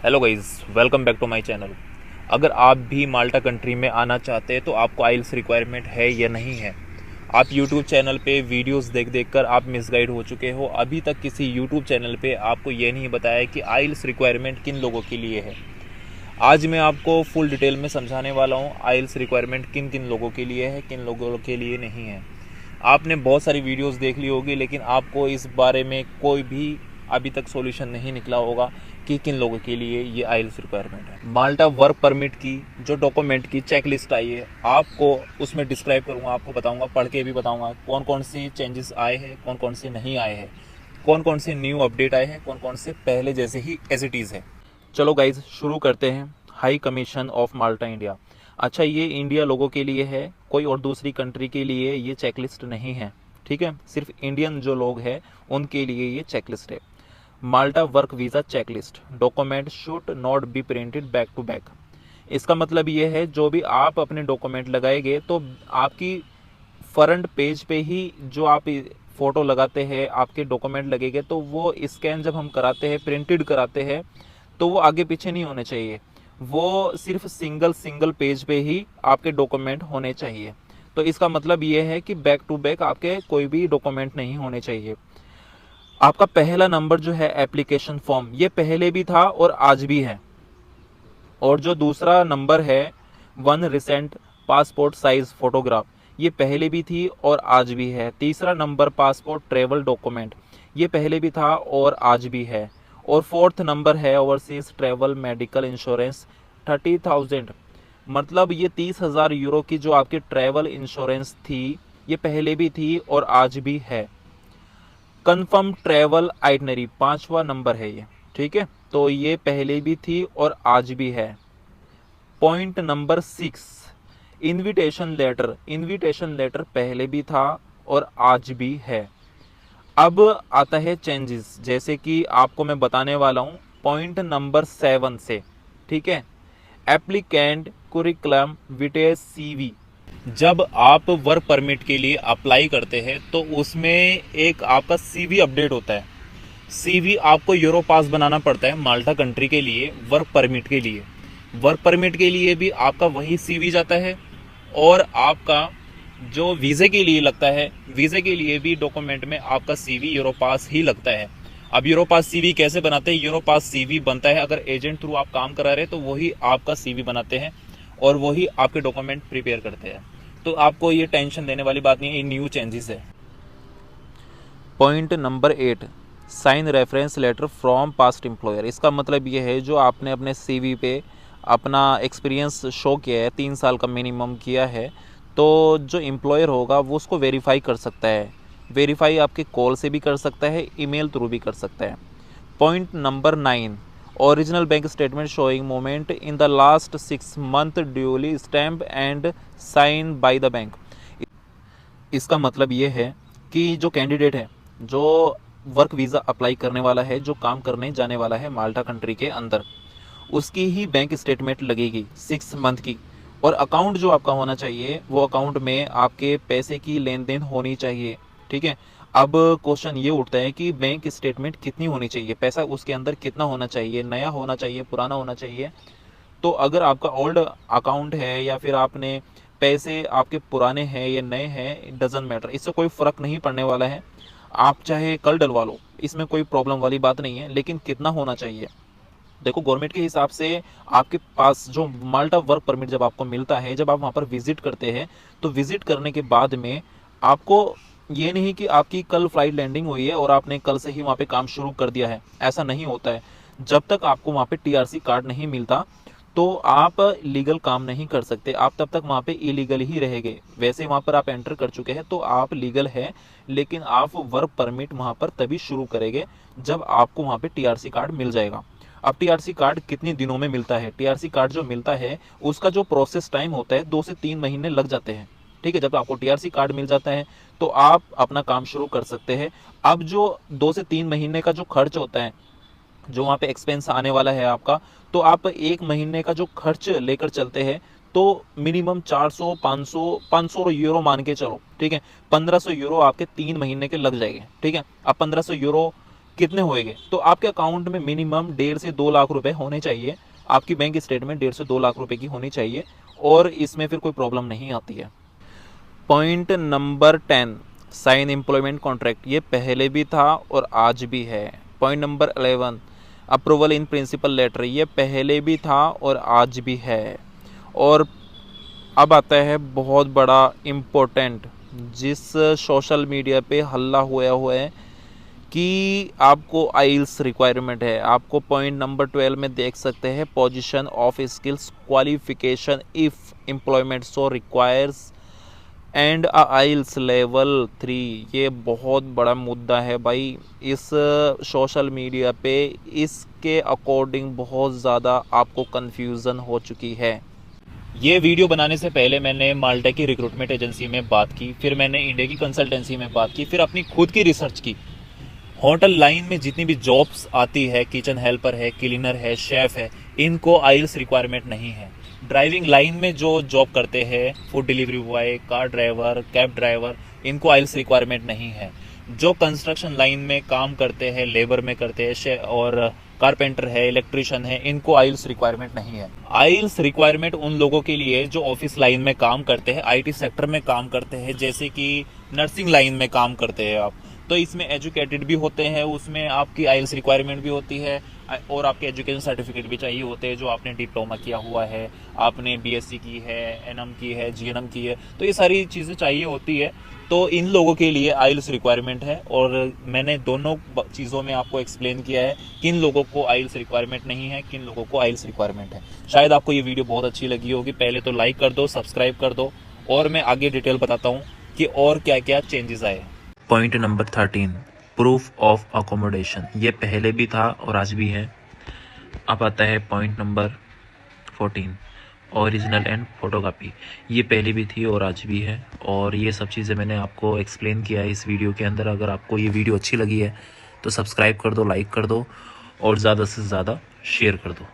Hello guys, welcome back to my channel. अगर आप भी माल्टा कंट्री में आना चाहते हैं तो आपको आइल्स रिक्वायरमेंट है या नहीं है। आप यूट्यूब चैनल पे वीडियोस देख देख कर आप मिसगाइड हो चुके हो। अभी तक किसी यूट्यूब चैनल पे आपको ये नहीं बताया कि आइल्स रिक्वायरमेंट किन लोगों के लिए है। आज मैं आपको फुल डिटेल में समझाने वाला हूँ आइल्स रिक्वायरमेंट किन किन लोगों के लिए है, किन लोगों के लिए नहीं है। आपने बहुत सारी वीडियोस देख ली होगी, लेकिन आपको इस बारे में कोई भी अभी तक सॉल्यूशन नहीं निकला होगा कि किन लोगों के लिए ये आइल्स रिक्वायरमेंट है। माल्टा वर्क परमिट की जो डॉक्यूमेंट की चेकलिस्ट आई है, आपको उसमें डिस्क्राइब करूंगा, आपको बताऊंगा, पढ़ के भी बताऊंगा कौन कौन से चेंजेस आए हैं, कौन कौन से नहीं आए हैं, कौन कौन से न्यू अपडेट आए हैं, कौन कौन से पहले जैसे ही एज इट इज़ है। चलो गाइज शुरू करते हैं। High commission of Malta India. अच्छा, ये इंडिया लोगों के लिए है, कोई और दूसरी कंट्री के लिए ये चेकलिस्ट नहीं है। ठीक है, सिर्फ इंडियन जो लोग हैं उनके लिए ये चेकलिस्ट है। Malta work visa checklist. Document should not be printed back to back. इसका मतलब ये है जो भी आप अपने डॉक्यूमेंट लगाएंगे तो आपकी फ्रंट पेज पे ही जो आप फ़ोटो लगाते हैं, आपके डॉक्यूमेंट लगेंगे, तो वो स्कैन जब हम कराते हैं, प्रिंटेड कराते हैं, तो वो आगे पीछे नहीं होने चाहिए। वो सिर्फ सिंगल पेज पे ही आपके डॉक्यूमेंट होने चाहिए। तो इसका मतलब ये है कि बैक टू बैक आपके कोई भी डॉक्यूमेंट नहीं होने चाहिए। आपका पहला नंबर जो है एप्लीकेशन फॉर्म, ये पहले भी था और आज भी है। और जो दूसरा नंबर है one recent passport size photograph, ये पहले भी थी और आज भी है। तीसरा नंबर पासपोर्ट ट्रेवल डॉक्यूमेंट, ये पहले भी था और आज भी है। और फोर्थ नंबर है ओवरसीज ट्रेवल मेडिकल इंश्योरेंस 30,000, मतलब ये 30,000 यूरो की जो आपकी ट्रेवल इंश्योरेंस थी, ये पहले भी थी और आज भी है। कंफर्म ट्रेवल आइटनरी, पांचवा नंबर है ये। ठीक है, तो ये पहले भी थी और आज भी है। Point number 6, invitation letter. Invitation letter पहले भी था और आज भी है। अब आता है चेंजेस, जैसे कि आपको मैं बताने वाला हूं पॉइंट नंबर 7 से। ठीक है, एप्लीकेंट कुरिकुलम विटे सीवी। जब आप वर्क परमिट के लिए अप्लाई करते हैं तो उसमें एक आपका सीवी अपडेट होता है। सीवी आपको यूरो पास बनाना पड़ता है माल्टा कंट्री के लिए, वर्क परमिट के लिए। वर्क परमिट के लिए भी आपका वही सीवी जाता है, और आपका जो वीज़े के लिए लगता है, वीज़े के लिए भी डॉक्यूमेंट में आपका सीवी यूरो पास ही लगता है। अब यूरो पास सीवी कैसे बनाते हैं? यूरो पास सीवी बनता है, अगर एजेंट थ्रू आप काम करा रहे हैं तो वही आपका सीवी बनाते हैं और वही आपके डॉक्यूमेंट प्रिपेयर करते हैं। तो आपको ये टेंशन देने वाली बात नहीं है, ये न्यू चेंजेस है। Point number 8, sign reference letter from past employer. इसका मतलब ये है जो आपने अपने सीवी पे अपना एक्सपीरियंस शो किया है, 3 साल का मिनिमम किया है, तो जो एम्प्लॉयर होगा वो उसको वेरीफाई कर सकता है। वेरीफाई आपके कॉल से भी कर सकता है, ईमेल थ्रू भी कर सकता है। Point number 9, original bank statement showing movement in the last 6 month duly stamp and sign by the bank. इसका मतलब ये है कि जो कैंडिडेट है, जो वर्क वीज़ा अप्लाई करने वाला है, जो काम करने जाने वाला है माल्टा कंट्री के अंदर, उसकी ही बैंक स्टेटमेंट लगेगी 6 मंथ की। और अकाउंट जो आपका होना चाहिए, वो अकाउंट में आपके पैसे की लेन देन होनी चाहिए। ठीक है, अब क्वेश्चन ये उठता है कि बैंक स्टेटमेंट कितनी होनी चाहिए, पैसा उसके अंदर कितना होना चाहिए, नया होना चाहिए, पुराना होना चाहिए। तो अगर आपका ओल्ड अकाउंट है या फिर आपने पैसे आपके पुराने हैं या नए हैं, डजंट मैटर, इससे कोई फ़र्क नहीं पड़ने वाला है। आप चाहे कल डलवा लो, इसमें कोई प्रॉब्लम वाली बात नहीं है, लेकिन कितना होना चाहिए। देखो, गवर्नमेंट के हिसाब से आपके पास जो माल्टा वर्क परमिट जब आपको मिलता है, जब आप वहाँ पर विजिट करते हैं, तो विजिट करने के बाद में आपको ये नहीं कि आपकी कल फ्लाइट लैंडिंग हुई है और आपने कल से ही वहाँ पे काम शुरू कर दिया है, ऐसा नहीं होता है। जब तक आपको वहाँ पे टीआरसी कार्ड नहीं मिलता तो आप लीगल काम नहीं कर सकते, आप तब तक वहाँ पे इलीगल ही रहेंगे। वैसे वहाँ पर आप एंटर कर चुके हैं तो आप लीगल है, लेकिन आप वर्क परमिट वहाँ पर तभी शुरू करेंगे जब आपको वहाँ पे टीआरसी कार्ड मिल जाएगा। अब टीआरसी कार्ड कितने दिनों में मिलता है? टीआरसी कार्ड जो मिलता है उसका जो प्रोसेस टाइम होता है 2 से 3 महीने लग जाते हैं। ठीक है, जब आपको टीआरसी कार्ड मिल जाता है तो आप अपना काम शुरू कर सकते हैं। अब जो 2 से 3 महीने का जो खर्च होता है, जो वहाँ पे एक्सपेंस आने वाला है आपका, तो आप 1 महीने का जो खर्च लेकर चलते हैं तो मिनिमम 400 500 यूरो मान के चलो। ठीक है, 1500 यूरो आपके 3 महीने के लग जाएंगे। ठीक है, अब 1500 यूरो कितने होएंगे? तो आपके अकाउंट में मिनिमम 1.5 से 2 लाख रुपए होने चाहिए। आपकी बैंक स्टेटमेंट 1.5 से 2 लाख रुपए की होनी चाहिए और इसमें फिर कोई प्रॉब्लम नहीं आती है। Point number 10, sign employment contract. ये पहले भी था और आज भी है। Point number 11, approval in principle letter. ये पहले भी था और आज भी है। और अब आता है बहुत बड़ा इम्पोर्टेंट, जिस सोशल मीडिया पे हल्ला हुआ है कि आपको आइल्स रिक्वायरमेंट है। आपको पॉइंट नंबर 12 में देख सकते हैं, position of skills qualification if employment so requires and IELTS level 3। ये बहुत बड़ा मुद्दा है भाई इस सोशल मीडिया पे। इसके अकॉर्डिंग बहुत ज़्यादा आपको कन्फ्यूज़न हो चुकी है। ये वीडियो बनाने से पहले मैंने माल्टा की रिक्रूटमेंट एजेंसी में बात की, फिर मैंने इंडिया की कंसल्टेंसी में बात की, फिर अपनी खुद की रिसर्च की। होटल लाइन में जितनी भी जॉब्स आती है, किचन हेल्पर है, क्लीनर है, शेफ है, इनको आइल्स रिक्वायरमेंट नहीं है। ड्राइविंग लाइन में जो जॉब करते हैं, food delivery boy, car driver, cab driver, इनको आइल्स रिक्वायरमेंट नहीं है। जो कंस्ट्रक्शन लाइन में काम करते हैं, लेबर में करते हैं और कारपेंटर है, इलेक्ट्रिशियन है, इनको आइल्स रिक्वायरमेंट नहीं है। आइल्स रिक्वायरमेंट उन लोगों के लिए जो ऑफिस लाइन में काम करते हैं, आईटी सेक्टर में काम करते हैं, जैसे कि नर्सिंग लाइन में काम करते हैं आप, तो इसमें एजुकेटेड भी होते हैं, उसमें आपकी आइल्स रिक्वायरमेंट भी होती है और आपके एजुकेशन सर्टिफिकेट भी चाहिए होते हैं, जो आपने डिप्लोमा किया हुआ है, आपने बीएससी की है, एनएम की है, जीएनएम की है, तो ये सारी चीज़ें चाहिए होती है। तो इन लोगों के लिए आइल्स रिक्वायरमेंट है और मैंने दोनों चीज़ों में आपको एक्सप्लेन किया है किन लोगों को आइल्स रिक्वायरमेंट नहीं है, किन लोगों को आइल्स रिक्वायरमेंट है। शायद आपको ये वीडियो बहुत अच्छी लगी होगी। पहले तो लाइक कर दो, सब्सक्राइब कर दो और मैं आगे डिटेल बताता हूँ कि और क्या क्या चेंजेस आए। Point number 13, proof of accommodation. ये पहले भी था और आज भी है। अब आता है point number 14, original and photocopy. ये पहले भी थी और आज भी है और ये सब चीज़ें मैंने आपको एक्सप्लेन किया है इस वीडियो के अंदर। अगर आपको ये वीडियो अच्छी लगी है तो सब्सक्राइब कर दो, लाइक कर दो और ज़्यादा से ज़्यादा शेयर कर दो।